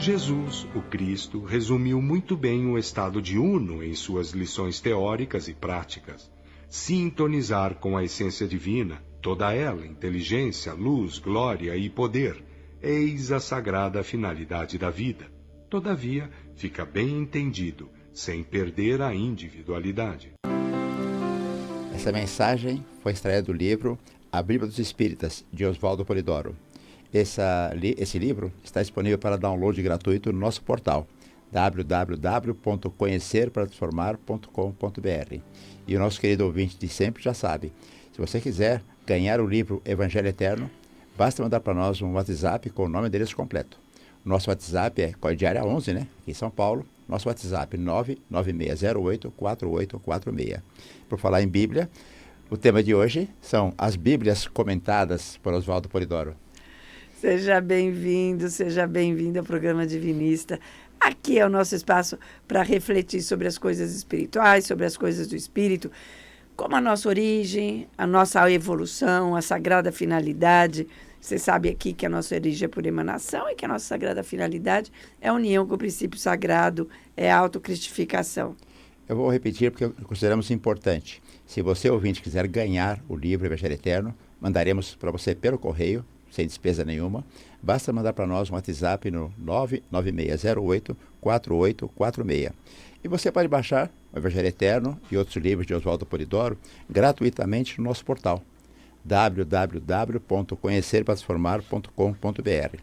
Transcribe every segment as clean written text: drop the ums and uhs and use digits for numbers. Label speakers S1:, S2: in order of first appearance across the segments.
S1: Jesus, o Cristo, resumiu muito bem o estado de uno em suas lições teóricas e práticas. Sintonizar com a essência divina, toda ela, inteligência, luz, glória e poder, eis a sagrada finalidade da vida. Todavia, fica bem entendido, sem perder a individualidade.
S2: Essa mensagem foi extraída do livro A Bíblia dos Espíritas, de Oswaldo Polidoro. Esse livro está disponível para download gratuito no nosso portal www.conhecerparatransformar.com.br. E o nosso querido ouvinte de sempre já sabe, se você quiser ganhar o livro Evangelho Eterno, basta mandar para nós um WhatsApp com o nome deles completo. O nosso WhatsApp é Código de Área 11, aqui em São Paulo. Nosso WhatsApp 99608-4846. Por falar em Bíblia, o tema de hoje são as Bíblias comentadas por Oswaldo Polidoro.
S3: Seja bem-vindo ao programa Divinista. Aqui é o nosso espaço para refletir sobre as coisas espirituais, sobre as coisas do espírito, como a nossa origem, a nossa evolução, a sagrada finalidade. Você sabe aqui que a nossa origem é por emanação e que a nossa sagrada finalidade é a união com o princípio sagrado, é a autocristificação.
S2: Eu vou repetir porque consideramos importante. Se você, ouvinte, quiser ganhar o livro Evangelho Eterno, mandaremos para você pelo correio, sem despesa nenhuma. Basta mandar para nós um WhatsApp no 99608-4846. E você pode baixar o Evangelho Eterno e outros livros de Oswaldo Polidoro gratuitamente no nosso portal www.conhecerparatransformar.com.br.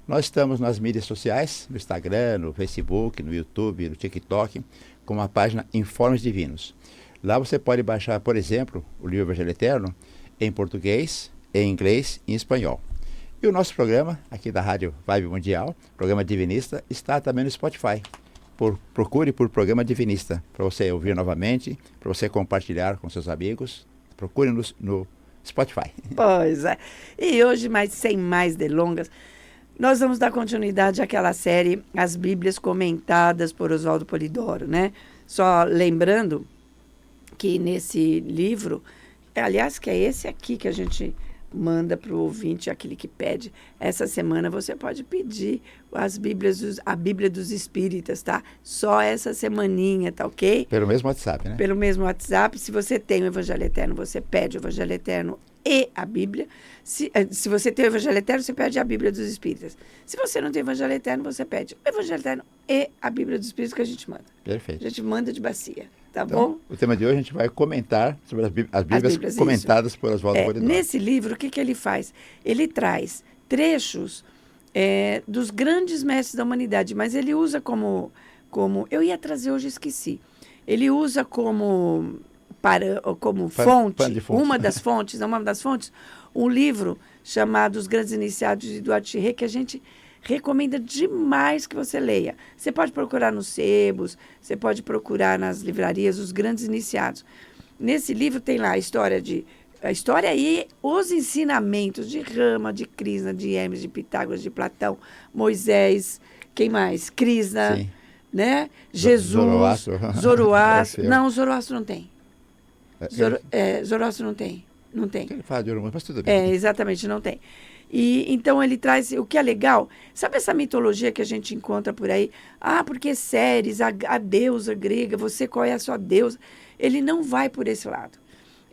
S2: Nós estamos nas mídias sociais, no Instagram, no Facebook, no YouTube, no TikTok, com a página Informes Divinos. Lá você pode baixar, por exemplo, o livro Evangelho Eterno em português, em inglês e em espanhol. E o nosso programa, aqui da Rádio Vibe Mundial, programa Divinista, está também no Spotify. Procure por Programa Divinista, para você ouvir novamente, para você compartilhar com seus amigos. Procure-nos no Spotify.
S3: Pois é. E hoje, sem mais delongas, nós vamos dar continuidade àquela série As Bíblias Comentadas por Oswaldo Polidoro, Só lembrando que nesse livro, aliás, que é esse aqui que a gente manda para o ouvinte, aquele que pede. Essa semana você pode pedir a Bíblia dos Espíritas, tá? Só essa semaninha, tá ok?
S2: Pelo mesmo WhatsApp, né?
S3: Pelo mesmo WhatsApp. Se você tem o Evangelho Eterno, você pede o Evangelho Eterno e a Bíblia. Se você tem o Evangelho Eterno, você pede a Bíblia dos Espíritas. Se você não tem o Evangelho Eterno, você pede o Evangelho Eterno e a Bíblia dos Espíritas que a gente manda.
S2: Perfeito.
S3: A gente manda de bacia. Tá
S2: então,
S3: bom?
S2: O tema de hoje a gente vai comentar sobre as Bíblias comentadas por Oswaldo Polidoro.
S3: Nesse livro, o que ele faz? Ele traz trechos dos grandes mestres da humanidade, mas ele usa como eu ia trazer hoje, esqueci. Ele usa como fonte, uma das fontes, um livro chamado Os Grandes Iniciados de Eduardo Chirré, que a gente recomenda demais que você leia. Você pode procurar nos sebos, você pode procurar nas livrarias, Os Grandes Iniciados. Nesse livro tem lá a história e os ensinamentos de Rama, de Krishna, de Hermes, de Pitágoras, de Platão, Moisés, quem mais? Krishna, Jesus, Zoroastro. Não, Zoroastro não tem. Zoroastro não tem. Não tem.
S2: Ele fala de Oromã, mas tudo bem.
S3: Exatamente, não tem. E então ele traz, o que é legal, sabe essa mitologia que a gente encontra por aí? Porque Ceres, a deusa grega, qual é a sua deusa? Ele não vai por esse lado.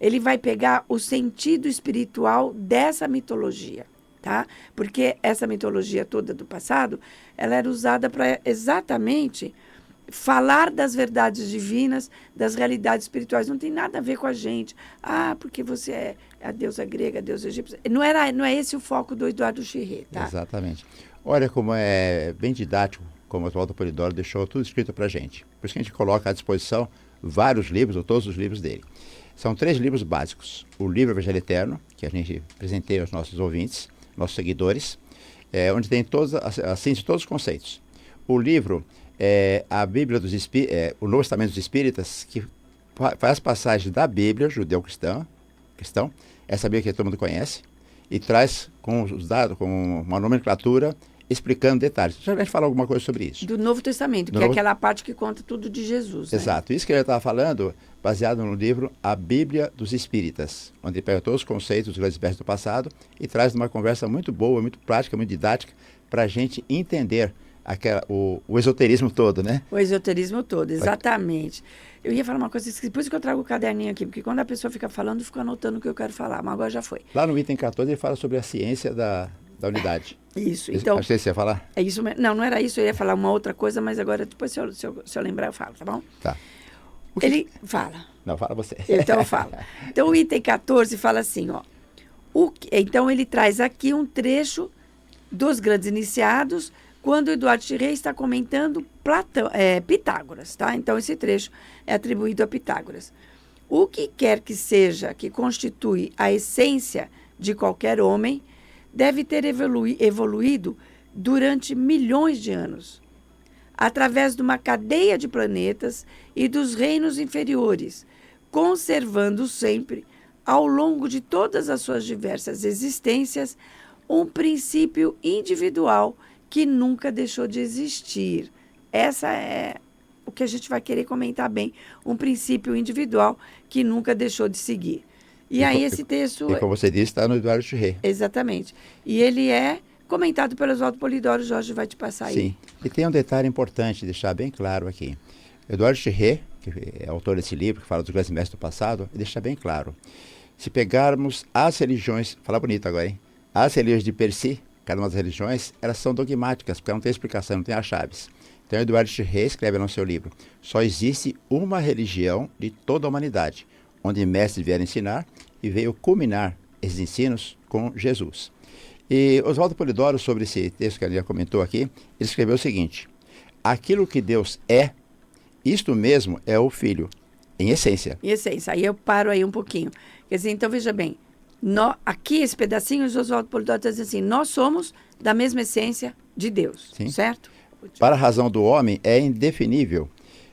S3: Ele vai pegar o sentido espiritual dessa mitologia, tá? Porque essa mitologia toda do passado, ela era usada para exatamente falar das verdades divinas, das realidades espirituais. Não tem nada a ver com a gente. Porque você é a deusa grega, a deusa egípcia. Não é esse o foco do Eduardo Chirré, tá?
S2: Exatamente. Olha como é bem didático, como o Oswaldo Polidoro deixou tudo escrito para a gente. Por isso que a gente coloca à disposição vários livros, ou todos os livros dele. São 3 livros básicos. O livro Evangelho Eterno, que a gente apresentei aos nossos ouvintes, nossos seguidores, onde tem todos os conceitos. O livro a Bíblia dos o Novo Testamento dos Espíritas, que faz passagens da Bíblia judeu-cristã, essa Bíblia que todo mundo conhece, e traz com os dados, com uma nomenclatura, explicando detalhes. Já a gente falar alguma coisa sobre isso.
S3: Do Novo Testamento, que é aquela parte que conta tudo de Jesus.
S2: Exato. Isso que ele estava falando, baseado no livro A Bíblia dos Espíritas, onde ele pega todos os conceitos dos grandes mestres do passado e traz uma conversa muito boa, muito prática, muito didática, para a gente entender o esoterismo todo, né?
S3: O esoterismo todo, exatamente. Eu ia falar uma coisa, por isso que eu trago o caderninho aqui, porque quando a pessoa fica falando, eu fico anotando o que eu quero falar, mas agora já foi.
S2: Lá no item 14 ele fala sobre a ciência da unidade.
S3: Isso, então...
S2: Acho que você ia falar?
S3: É isso mesmo. Não era isso, eu ia falar uma outra coisa, mas agora depois se eu lembrar eu falo, tá bom?
S2: Tá.
S3: Ele fala.
S2: Não, fala você.
S3: Então eu falo. Então o item 14 fala assim, ó. Então ele traz aqui um trecho dos grandes iniciados, quando o Eduardo Chirré está comentando Pitágoras, tá? Então esse trecho é atribuído a Pitágoras. O que quer que seja que constitui a essência de qualquer homem deve ter evoluído durante milhões de anos, através de uma cadeia de planetas e dos reinos inferiores, conservando sempre, ao longo de todas as suas diversas existências, um princípio individual que nunca deixou de existir. Essa é o que a gente vai querer comentar bem, um princípio individual que nunca deixou de seguir. E aí esse texto...
S2: E como você disse, está no Eduardo Chirré.
S3: Exatamente. E ele é comentado pelo Oswaldo Polidoro, o Jorge vai te passar aí.
S2: Sim. E tem um detalhe importante, deixar bem claro aqui. Eduardo Chirré, que é autor desse livro, que fala dos grandes mestres do passado, deixa bem claro. Se pegarmos as religiões, fala bonito agora, hein? As religiões de per si, cada uma das religiões, elas são dogmáticas, porque não tem explicação, não tem as chaves. Então, Eduardo Chirré escreve no seu livro, só existe uma religião de toda a humanidade, onde mestres vieram ensinar e veio culminar esses ensinos com Jesus. E Oswaldo Polidoro, sobre esse texto que ele já comentou aqui, ele escreveu o seguinte: aquilo que Deus é, isto mesmo é o Filho, em essência.
S3: Em essência. Aí eu paro aí um pouquinho. Quer dizer, então veja bem, aqui esse pedacinho, o Oswaldo Polidoro está dizendo assim, nós somos da mesma essência de Deus, sim, certo?
S2: Para a razão do homem é indefinível,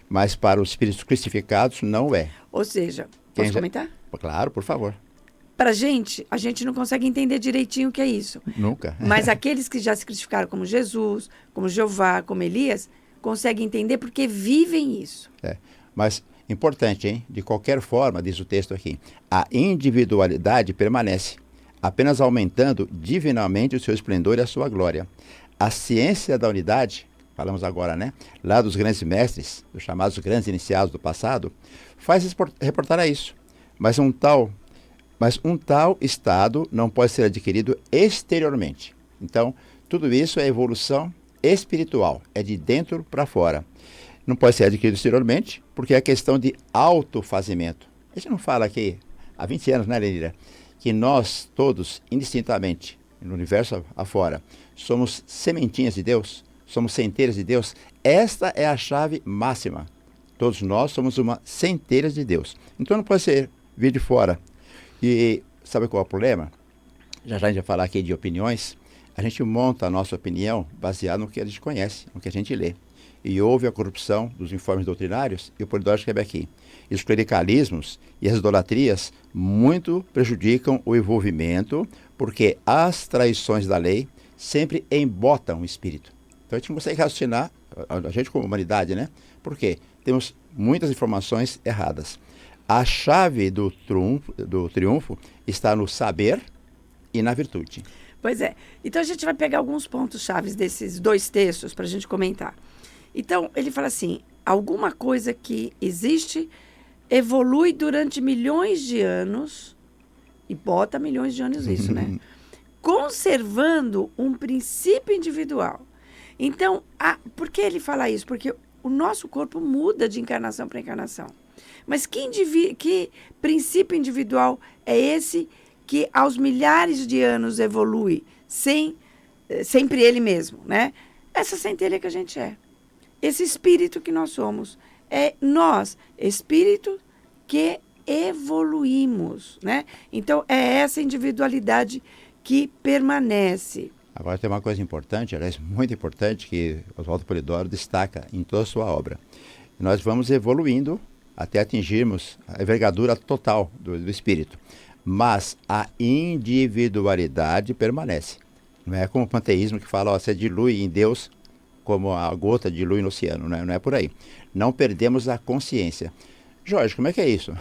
S2: mas para os espíritos crucificados não é.
S3: Ou seja, posso comentar?
S2: Claro, por favor.
S3: Para a gente não consegue entender direitinho o que é isso.
S2: Nunca.
S3: Mas aqueles que já se crucificaram como Jesus, como Jeová, como Elias, conseguem entender porque vivem isso.
S2: Mas importante, hein? De qualquer forma, diz o texto aqui, a individualidade permanece, apenas aumentando divinamente o seu esplendor e a sua glória. A ciência da unidade, falamos agora, né? Lá dos grandes mestres, dos chamados grandes iniciados do passado, faz reportar a isso. Mas um tal estado não pode ser adquirido exteriormente. Então, tudo isso é evolução espiritual, é de dentro para fora. Não pode ser adquirido exteriormente, porque é questão de autofazimento. A gente não fala aqui, há 20 anos, né, Lenira, que nós todos, indistintamente, no universo afora, somos sementinhas de Deus, somos centelhas de Deus. Esta é a chave máxima. Todos nós somos uma centelha de Deus. Então não pode ser vir de fora. E sabe qual é o problema? Já a gente vai falar aqui de opiniões. A gente monta a nossa opinião baseada no que a gente conhece, no que a gente lê. E houve a corrupção dos informes doutrinários, e o Polidoro escreve aqui. E os clericalismos e as idolatrias muito prejudicam o envolvimento, porque as traições da lei sempre embotam o espírito. Então a gente não consegue raciocinar, a gente como humanidade, né? Por quê? Temos muitas informações erradas. A chave do triunfo está no saber e na virtude.
S3: Pois é. Então a gente vai pegar alguns pontos chaves desses dois textos para a gente comentar. Então, ele fala assim, alguma coisa que existe evolui durante milhões de anos, e bota milhões de anos isso, né? Conservando um princípio individual. Então, por que ele fala isso? Porque o nosso corpo muda de encarnação para encarnação. Mas que princípio individual é esse que aos milhares de anos evolui, sempre ele mesmo, né? Essa centelha que a gente é. Esse espírito que nós somos. É nós, espírito que evoluímos, né? Então, é essa individualidade que permanece.
S2: Agora tem uma coisa importante, aliás, muito importante, que Oswaldo Polidoro destaca em toda a sua obra. Nós vamos evoluindo até atingirmos a envergadura total do espírito. Mas a individualidade permanece. Não é como o panteísmo que fala, você dilui em Deus como a gota dilui no oceano, não é por aí. Não perdemos a consciência. Jorge, como é que é isso?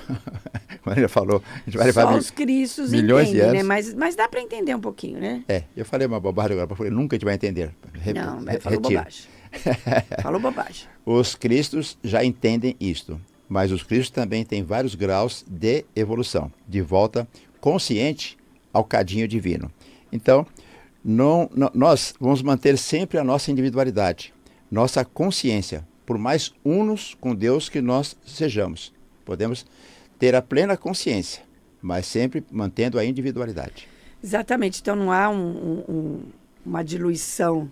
S2: Como ele falou, a gente vai levar
S3: só os cristos
S2: milhões
S3: entendem,
S2: de anos.
S3: né? Mas dá para entender um pouquinho, né?
S2: Eu falei uma bobagem agora, porque nunca a gente vai entender.
S3: Não, falou bobagem. Falou bobagem.
S2: Os cristos já entendem isto, mas os cristos também têm vários graus de evolução, de volta consciente ao cadinho divino. Então, nós vamos manter sempre a nossa individualidade, nossa consciência, por mais unos com Deus que nós sejamos. Podemos ter a plena consciência, mas sempre mantendo a individualidade.
S3: Exatamente. Então, não há uma diluição,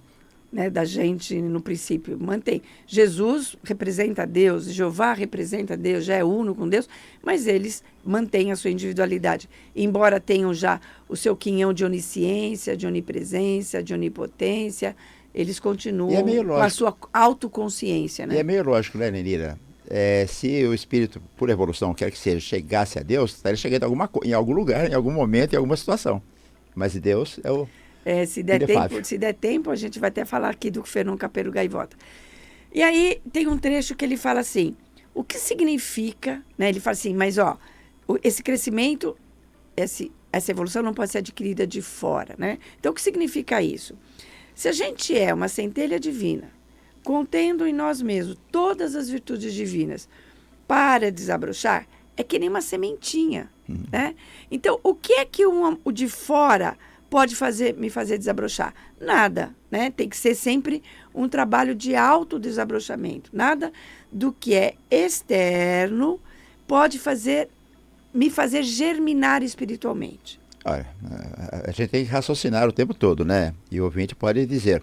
S3: né, da gente no princípio. Mantém. Jesus representa Deus, Jeová representa Deus, já é uno com Deus, mas eles mantêm a sua individualidade. Embora tenham já o seu quinhão de onisciência, de onipresença, de onipotência, eles continuam com a sua autoconsciência. Né?
S2: E é meio lógico, né, Nenira? Se o espírito, por evolução, quer que seja, chegasse a Deus, estaria chegando em algum lugar, em algum momento, em alguma situação. Mas Deus é o...
S3: se der tempo, a gente vai até falar aqui do Fernão Capelo Gaivota. E aí tem um trecho que ele fala assim, o que significa, né? Ele fala assim, mas esse crescimento, essa evolução não pode ser adquirida de fora, né? Então, o que significa isso? Se a gente é uma centelha divina, contendo em nós mesmos todas as virtudes divinas, para desabrochar, é que nem uma sementinha, né? Então, o que é que o de fora pode me fazer desabrochar? Nada, né? Tem que ser sempre um trabalho de autodesabrochamento. Nada do que é externo pode me fazer germinar espiritualmente.
S2: Olha, a gente tem que raciocinar o tempo todo, né? E o ouvinte pode dizer,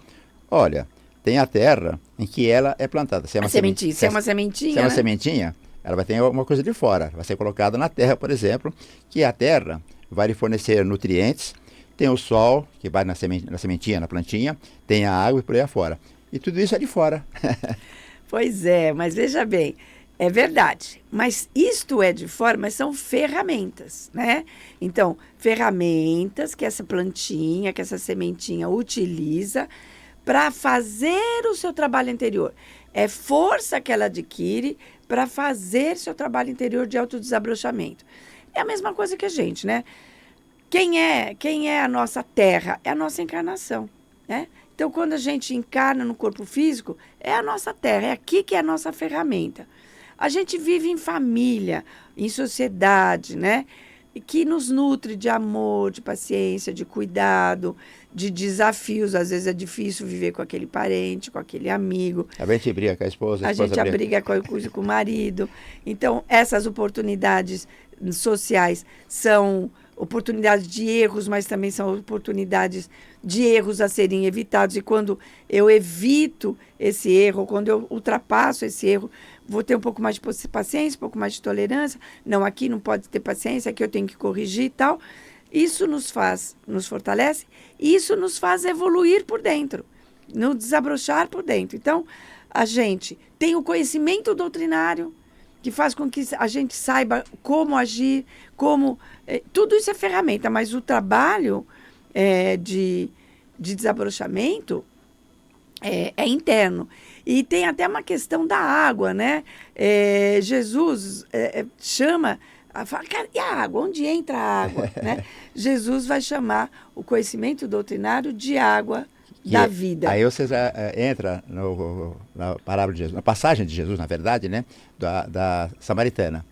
S2: olha, tem a terra em que ela é plantada. Se é uma sementinha,
S3: se é uma sementinha,
S2: se é uma sementinha, ela vai ter alguma coisa de fora. Vai ser colocada na terra, por exemplo, que a terra vai lhe fornecer nutrientes. Tem o sol, que vai na sementinha, na plantinha, tem a água e por aí afora. E tudo isso é de fora.
S3: Pois é, mas veja bem, é verdade. Mas isto é de fora, mas são ferramentas, né? Então, ferramentas que essa plantinha, que essa sementinha utiliza para fazer o seu trabalho interior. É força que ela adquire para fazer seu trabalho interior de autodesabrochamento. É a mesma coisa que a gente, né? Quem é a nossa terra? É a nossa encarnação, né? Então, quando a gente encarna no corpo físico, é a nossa terra, é aqui que é a nossa ferramenta. A gente vive em família, em sociedade, né? E que nos nutre de amor, de paciência, de cuidado, de desafios. Às vezes é difícil viver com aquele parente, com aquele amigo.
S2: A gente briga com a esposa,
S3: a gente briga com o marido. Então, essas oportunidades sociais são oportunidades de erros, mas também são oportunidades de erros a serem evitados. E quando eu evito esse erro, quando eu ultrapasso esse erro, vou ter um pouco mais de paciência, um pouco mais de tolerância. Não, aqui não pode ter paciência, aqui eu tenho que corrigir e tal. Isso nos fortalece, e isso nos faz evoluir por dentro, nos desabrochar por dentro. Então, a gente tem o conhecimento doutrinário, que faz com que a gente saiba como agir, tudo isso é ferramenta, mas o trabalho de desabrochamento é interno. E tem até uma questão da água, né? Jesus chama, fala, cara, e a água? Onde entra a água? Né? Jesus vai chamar o conhecimento doutrinário de água da vida.
S2: Aí você já entra na parábola de Jesus, na passagem de Jesus, na verdade, né? Da Samaritana.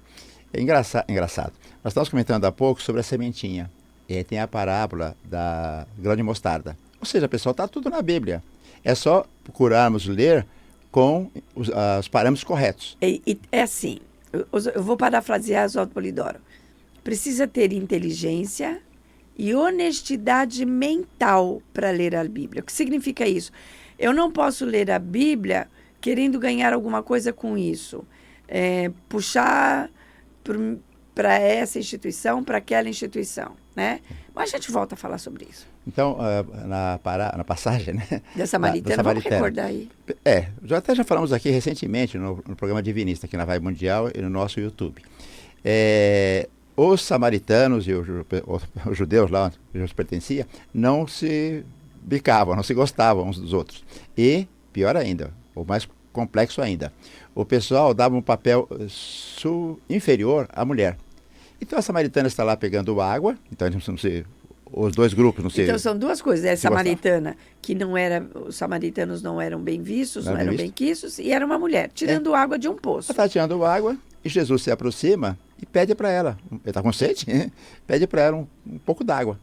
S2: É engraçado. Nós estamos comentando há pouco sobre a sementinha. E aí tem a parábola da grão de mostarda. Ou seja, pessoal, está tudo na Bíblia. É só procurarmos ler com os parâmetros corretos.
S3: É assim, eu vou parafrasear Oswaldo Polidoro. Precisa ter inteligência e honestidade mental para ler a Bíblia. O que significa isso? Eu não posso ler a Bíblia querendo ganhar alguma coisa com isso. Puxar para essa instituição, para aquela instituição, né? Mas a gente volta a falar sobre isso.
S2: Então, na passagem, né?
S3: Da Samaritana, vamos recordar aí.
S2: Já falamos aqui recentemente no programa Divinista, aqui na Vibe Mundial e no nosso YouTube. Os samaritanos e os judeus lá onde Jesus pertencia não se bicavam, não se gostavam uns dos outros. E, pior ainda, o mais complexo ainda, o pessoal dava um papel inferior à mulher. Então a samaritana está lá pegando água, então os dois grupos, não sei.
S3: Então são duas coisas. É
S2: Se gostava.
S3: samaritana, que não era, os samaritanos não eram bem vistos,
S2: Não
S3: não
S2: era
S3: eram
S2: bem
S3: bem quistos, e era uma mulher tirando água de um poço.
S2: Ela está tirando água e Jesus se aproxima e pede para ela. Ele está com sede? Pede para ela um pouco d'água.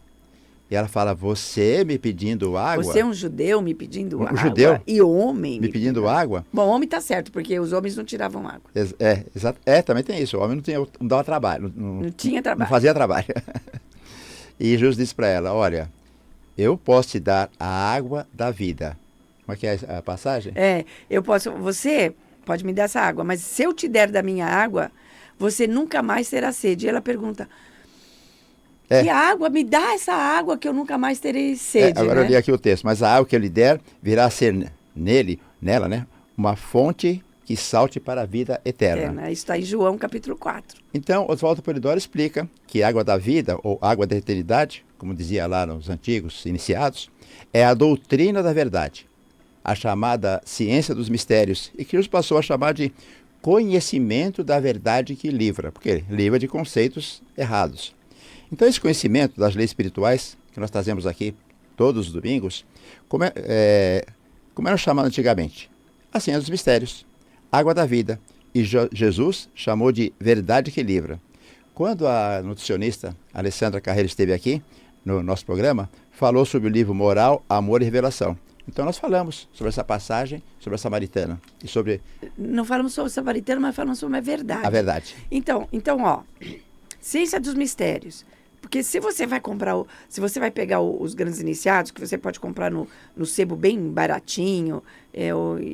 S2: E ela fala, você me pedindo água?
S3: Você é um judeu me pedindo água?
S2: Judeu
S3: E homem
S2: me pedindo água?
S3: Bom, homem tá certo, porque os homens não tiravam água.
S2: Exato. Também tem isso. O homem não dava trabalho.
S3: Não tinha trabalho.
S2: Não fazia trabalho. E Jesus disse para ela, olha, eu posso te dar a água da vida. Como é que é a passagem?
S3: Você pode me dar essa água, mas se eu te der da minha água, você nunca mais terá sede. E ela pergunta, que água? Me dá essa água que eu nunca mais terei sede.
S2: Agora eu li aqui o texto. Mas a água que eu lhe der virá a ser nela, né? Uma fonte que salte para a vida eterna.
S3: Isso está em João capítulo 4.
S2: Então, Oswaldo Polidoro explica que a água da vida, ou água da eternidade, como dizia lá nos antigos iniciados, é a doutrina da verdade, a chamada ciência dos mistérios, e que nos passou a chamar de conhecimento da verdade que livra, porque livra de conceitos errados. Então, esse conhecimento das leis espirituais, que nós trazemos aqui todos os domingos, como era chamado antigamente? A ciência dos mistérios, água da vida. E Jesus chamou de verdade que livra. Quando a nutricionista Alessandra Carreiro esteve aqui, no nosso programa, falou sobre o livro Moral, Amor e Revelação. Então nós falamos sobre essa passagem, sobre a samaritana. E sobre...
S3: Não falamos sobre a samaritana, mas falamos sobre a verdade.
S2: A verdade.
S3: Então, ciência dos mistérios. Porque se você vai se você vai pegar os grandes iniciados, que você pode comprar no sebo bem baratinho,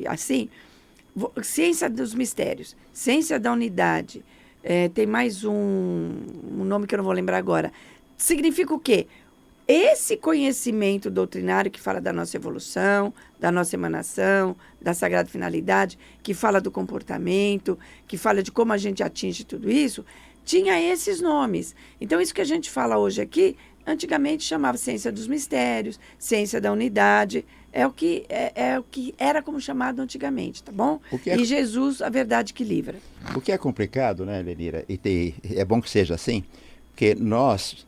S3: assim, ciência dos mistérios, ciência da unidade, tem mais um nome que eu não vou lembrar agora. Significa o quê? Esse conhecimento doutrinário que fala da nossa evolução, da nossa emanação, da sagrada finalidade, que fala do comportamento, que fala de como a gente atinge tudo isso, tinha esses nomes. Então, isso que a gente fala hoje aqui, antigamente chamava ciência dos mistérios, ciência da unidade, é o que era como chamado antigamente, tá bom? E Jesus, a verdade que livra.
S2: O que é complicado, né, Lenira, e é bom que seja assim, porque nós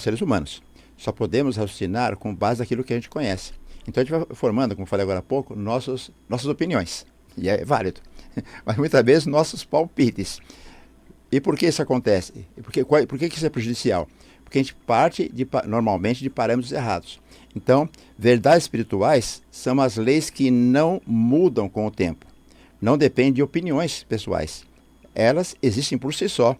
S2: seres humanos, só podemos raciocinar com base naquilo que a gente conhece. Então a gente vai formando, como falei agora há pouco, nossas opiniões, e é válido, mas muitas vezes nossos palpites. E por que isso acontece? Por que isso é prejudicial? Porque a gente parte, normalmente, de parâmetros errados. Então, verdades espirituais são as leis que não mudam com o tempo. Não dependem de opiniões pessoais. Elas existem por si só.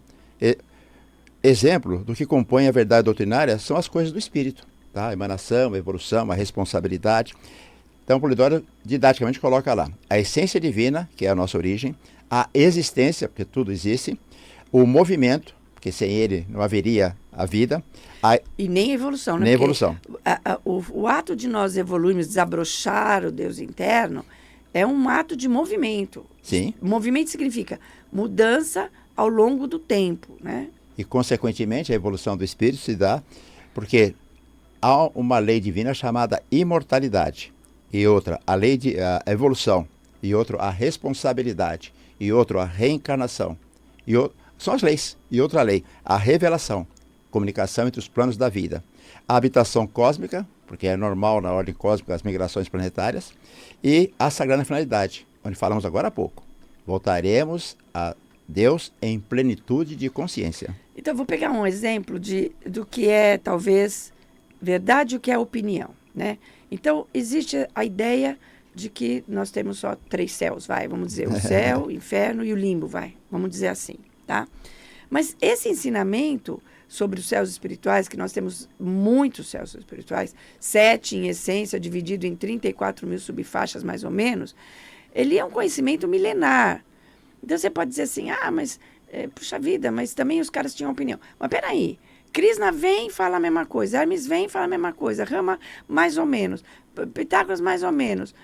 S2: Exemplo do que compõe a verdade doutrinária são as coisas do espírito. Tá? A emanação, a evolução, a responsabilidade. Então, o Polidoro didaticamente coloca lá a essência divina, que é a nossa origem, a existência, porque tudo existe, o movimento, porque sem ele não haveria a vida.
S3: E nem a evolução, né?
S2: Nem a evolução.
S3: O ato de nós evoluirmos, desabrochar o Deus interno, é um ato de movimento.
S2: Sim.
S3: Movimento significa mudança ao longo do tempo, né?
S2: E, consequentemente, a evolução do espírito se dá porque há uma lei divina chamada imortalidade, e outra, a evolução, e outra, a responsabilidade, e outra, a reencarnação, e são as leis. E outra lei, a revelação, comunicação entre os planos da vida. A habitação cósmica, porque é normal na ordem cósmica as migrações planetárias, e a sagrada finalidade, onde falamos agora há pouco. Voltaremos a Deus em plenitude de consciência.
S3: Então, vou pegar um exemplo do que é, talvez, verdade e o que é opinião, né? Então, existe a ideia de que nós temos só 3 céus, vamos dizer, o céu, o inferno e o limbo, vamos dizer assim, tá? Mas esse ensinamento sobre os céus espirituais, que nós temos muitos céus espirituais, 7 em essência, dividido em 34 mil subfaixas, mais ou menos, ele é um conhecimento milenar. Então, você pode dizer assim, mas, puxa vida, mas também os caras tinham opinião. Mas, peraí, Krishna vem e fala a mesma coisa, Hermes vem e fala a mesma coisa, Rama mais ou menos, Pitágoras mais ou menos.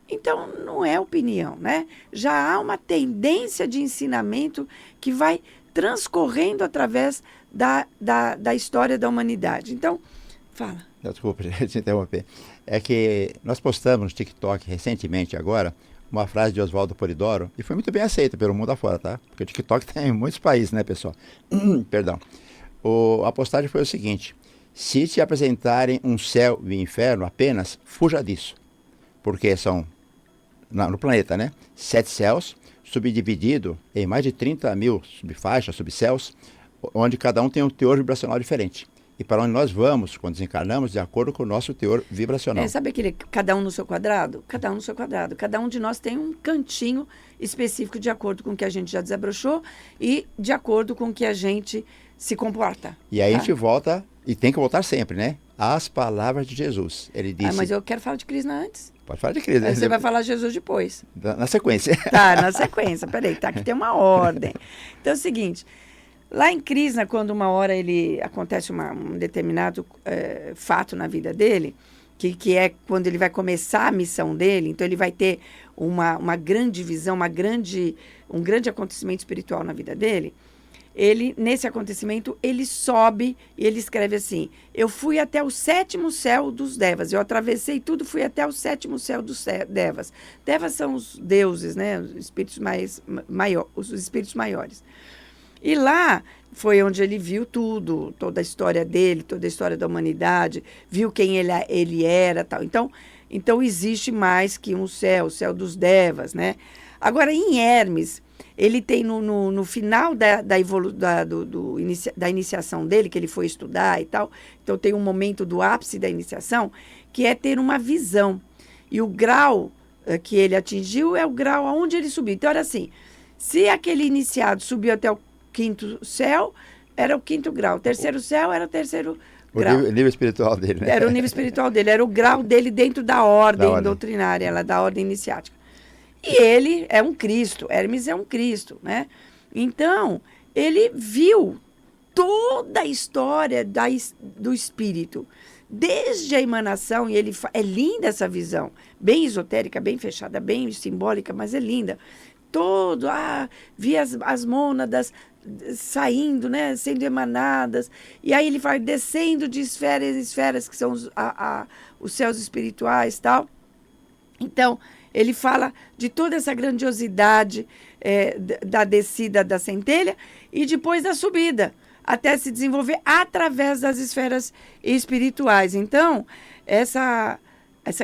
S3: Então, não é opinião, né? Já há uma tendência de ensinamento que vai transcorrendo através da história da humanidade. Então, fala.
S2: Desculpa, te interromper. É que nós postamos no TikTok recentemente agora uma frase de Oswaldo Polidoro, e foi muito bem aceita pelo mundo afora, tá? Porque o TikTok tem em muitos países, né, pessoal? Perdão. A postagem foi o seguinte, Se te apresentarem um céu e um inferno apenas, fuja disso. Porque são, no planeta, né? 7 céus, subdividido em mais de 30 mil subfaixas, subcéus, onde cada um tem um teor vibracional diferente. E para onde nós vamos, quando desencarnamos, de acordo com o nosso teor vibracional.
S3: Sabe aquele cada um no seu quadrado? Cada um no seu quadrado. Cada um de nós tem um cantinho específico de acordo com o que a gente já desabrochou e de acordo com o que a gente se comporta.
S2: E aí a gente volta, e tem que voltar sempre, né? Às palavras de Jesus. Ele disse...
S3: mas eu quero falar de Krishna antes.
S2: Pode falar de Krishna.
S3: Aí você vai falar de Jesus depois.
S2: Na sequência.
S3: Tá, na sequência. Peraí, tá, aqui tem uma ordem. Então é o seguinte... Lá em Krishna, quando uma hora acontece um determinado fato na vida dele, que é quando ele vai começar a missão dele, então ele vai ter uma grande visão, um grande acontecimento espiritual na vida dele, nesse acontecimento, ele sobe e ele escreve assim: eu fui até o 7º céu dos Devas, eu atravessei tudo, fui até o 7º céu dos Devas. Devas são os deuses, né? Os espíritos os espíritos maiores. E lá foi onde ele viu tudo, toda a história dele, toda a história da humanidade, viu quem ele era, tal. Então existe mais que um céu, o céu dos Devas, né? Agora, em Hermes, ele tem no final da iniciação dele, que ele foi estudar e tal, então tem um momento do ápice da iniciação, que é ter uma visão. E o grau que ele atingiu é o grau aonde ele subiu. Então, era assim, se aquele iniciado subiu até o 5º céu, era o 5º grau. O 3º céu era o 3º grau.
S2: O nível espiritual dele, né?
S3: Era o nível espiritual dele, era o grau dele dentro da ordem doutrinária, da ordem iniciática. E ele é um Cristo, Hermes é um Cristo, né? Então, ele viu toda a história do espírito, desde a emanação, e é linda essa visão, bem esotérica, bem fechada, bem simbólica, mas é linda. Via as mônadas saindo, né, sendo emanadas, e aí ele vai descendo de esferas em esferas, que são os céus espirituais e tal. Então, ele fala de toda essa grandiosidade da descida da centelha e depois da subida, até se desenvolver através das esferas espirituais. Então, essa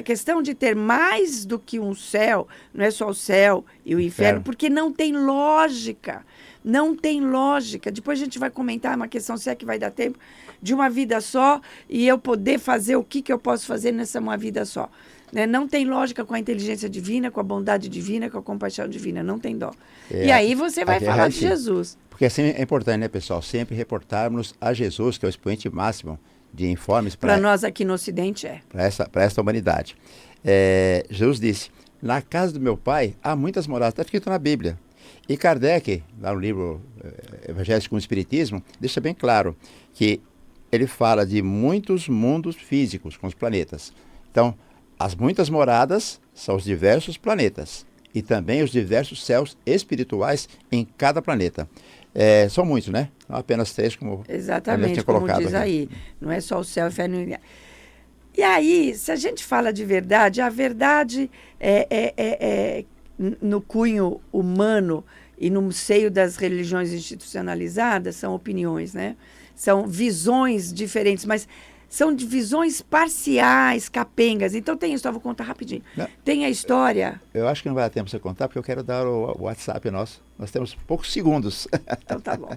S3: questão de ter mais do que um céu, não é só o céu e o inferno, porque não tem lógica. Não tem lógica. Depois a gente vai comentar uma questão, se é que vai dar tempo, de uma vida só e eu poder fazer o que eu posso fazer nessa uma vida só. Né? Não tem lógica com a inteligência divina, com a bondade divina, com a compaixão divina. Não tem dó. E aí você vai falar de Jesus.
S2: Porque assim é importante, né, pessoal? Sempre reportarmos a Jesus, que é o expoente máximo de informes
S3: para nós aqui no Ocidente
S2: para esta humanidade. Jesus disse: na casa do meu pai há muitas moradas. Está escrito na Bíblia. E Kardec, lá no livro Evangelho com o Espiritismo, deixa bem claro que ele fala de muitos mundos físicos com os planetas. Então, as muitas moradas são os diversos planetas e também os diversos céus espirituais em cada planeta. São muitos, né? Não apenas 3, como
S3: exatamente,
S2: tinha
S3: como
S2: colocado
S3: diz
S2: aqui.
S3: aí. Não é só o céu, o inferno. E aí, se a gente fala de verdade, a verdade no cunho humano e no seio das religiões institucionalizadas são opiniões, né? São visões diferentes, mas são de visões parciais, capengas. Então tem isso, eu vou contar rapidinho.
S2: Não.
S3: Tem a história...
S2: Eu acho que não vai dar tempo para você contar, porque eu quero dar o WhatsApp nosso. Nós temos poucos segundos.
S3: Então tá bom.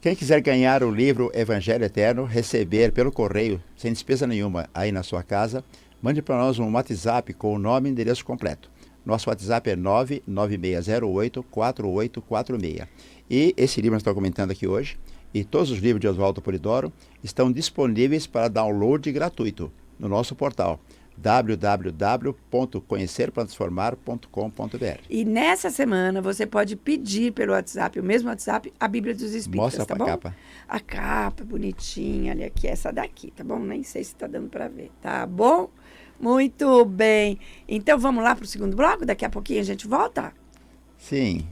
S2: Quem quiser ganhar o livro Evangelho Eterno, receber pelo correio, sem despesa nenhuma, aí na sua casa, mande para nós um WhatsApp com o nome e endereço completo. Nosso WhatsApp é 99608-4846. E esse livro que nós estamos comentando aqui hoje, e todos os livros de Oswaldo Polidoro, estão disponíveis para download gratuito no nosso portal www.conhecerparatransformar.com.br.
S3: E nessa semana você pode pedir pelo WhatsApp, o mesmo WhatsApp, a Bíblia dos Espíritos.
S2: Mostra
S3: tá
S2: a
S3: bom?
S2: capa.
S3: A capa bonitinha, olha aqui, essa daqui, tá bom? Nem sei se está dando para ver, tá bom? Muito bem. Então vamos lá para o segundo bloco? Daqui a pouquinho a gente volta?
S2: Sim.